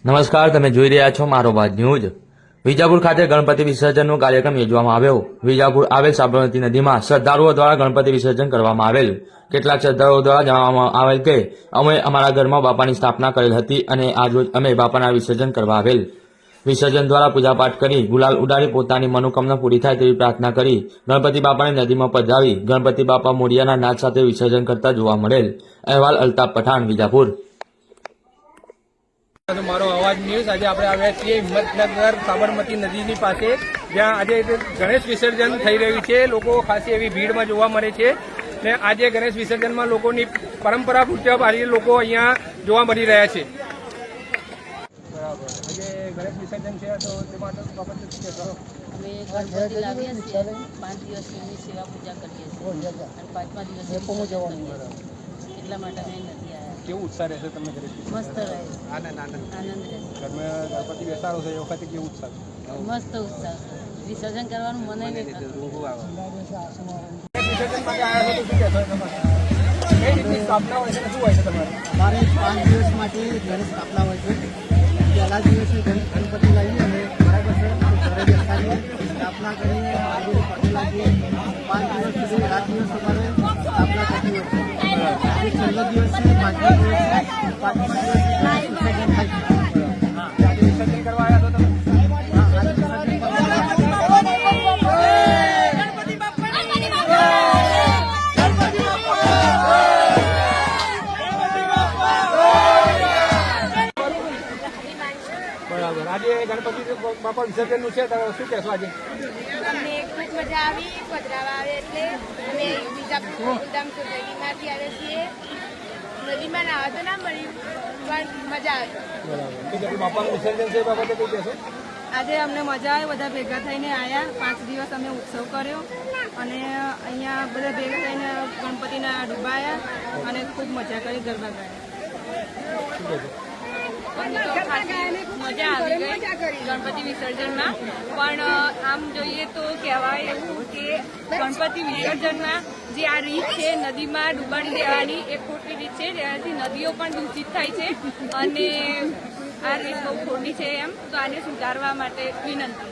નમસ્કાર, તમે જોઈ રહ્યા છો મારો વાત ન્યૂઝ। વિજાપુર ખાતે ગણપતિ વિસર્જનનો કાર્યક્રમ યોજવામાં આવ્યો। વિજાપુર આવેલ સાબરમતી નદીમાં શ્રદ્ધાળુઓ દ્વારા ગણપતિ વિસર્જન કરવામાં આવેલ। કેટલાક શ્રદ્ધાળુઓ દ્વારા જણાવવામાં આવેલ કે અમે અમારા ઘરમાં બાપાની સ્થાપના કરેલ હતી અને આજરોજ અમે બાપાના વિસર્જન કરવા આવેલ। વિસર્જન દ્વારા પૂજાપાઠ કરી ગુલાલ ઉડાડી પોતાની મનોકામના પૂરી થાય તેવી પ્રાર્થના કરી ગણપતિ બાપાને નદીમાં પધરાવી ગણપતિ બાપા મોડિયાના નાદ સાથે વિસર્જન કરતા જોવા મળેલ। અહેવાલ અલ્તાફ પઠાણ, વિજાપુર। મારો અવાજ ન્યૂઝ આજે આપણે આવ્યા છીએ હિંમતનગર સાબરમતી નદીની પાસે, જ્યાં આજે ગણેશ વિસર્જન થઈ રહ્યું છે। લોકો ખાસી એવી ભીડમાં જોવા મળે છે ને આજે ગણેશ વિસર્જનમાં લોકોની પરંપરા પૂજા પાડી લોકો અહીંયા જોવા મળી રહ્યા છે। બરાબર, આજે ગણેશ વિસર્જન છે તો તે માટે બાબતે શું કહેશો? અમે ગણપતિ લાવીએ છીએ, 5 દિવસની એમની સેવા પૂજા કરીએ છીએ અને 5મા દિવસે એટલા માટે અમે નથી આવ્યા। કેવું ઉત્સાહ રહેશે તમને ગણેશ? મસ્ત રહે, આનંદ રહેશે। ઘરમાં ગણપતિ બેસાડો છો એ વખતે કેવું ઉત્સાહ? મસ્ત ઉત્સાહ છે, વિસર્જન કરવાનું મને નહીં થતું। વિસર્જન માટે આવ્યા છો તો શું કહેશો તમારે? કઈ રીતની સ્થાપના હોય છે ને શું હોય છે તમારે? અમારે 5 દિવસ માટે ગણેશ સ્થાપના હોય છે। પહેલા દિવસે ગણપતિ લાવીએ અને બરાબર છે ઘરે બેસાડીએ, સ્થાપના કરીએ, આગળ પગે લાગીએ। 5 દિવસ સુધી રાત દિવસ અમારે સ્થાપના કરતી હોય છે। આજે છેલ્લો દિવસ છે, 5મા દિવસ છે, 5મા દિવસ વિસર્જન થાય છે। આજે વિસર્જન કરવા આવ્યા છો તમે? હા, આજે વિસર્જન કરવા બરાબર, આજે ગણપતિ બાપા વિસર્જનનું છે તો શું કહેશો આજે? અમને ખૂબ મજા આવી પધરાવા આવે એટલે અમે વિજાપુર ગોકુલધામ સોસાયટીમાંથી આવ્યા છીએ। નદીમાં નાવા તો ના મળ્યું પણ મજા આવી। બરાબર, બીજું બાપાનું વિસર્જન છે એ બાબતે કઈ કહેશો? આજે અમને મજા આવી, બધા ભેગા થઈને આવ્યા। 5 દિવસ અમે ઉત્સવ કર્યો અને અહીંયા બધા ભેગા થઈને ગણપતિના ડૂબાયા અને ખૂબ મજા કરી, ગરબા ગાયા। શું કહેશો? અમને તો ખાસી મજા આવી ગઈ ગણપતિ વિસર્જનમાં, પણ આમ જોઈએ તો કહેવાય એવું કે ગણપતિ વિસર્જનમાં જે આ રીત છે નદીમાં ડૂબાડી દેવાની એ ખોટી રીત છે, જેનાથી નદીઓ પણ દૂષિત થાય છે અને આ રીત બહુ ખોટી છે, એમ તો આને સુધારવા માટે વિનંતી।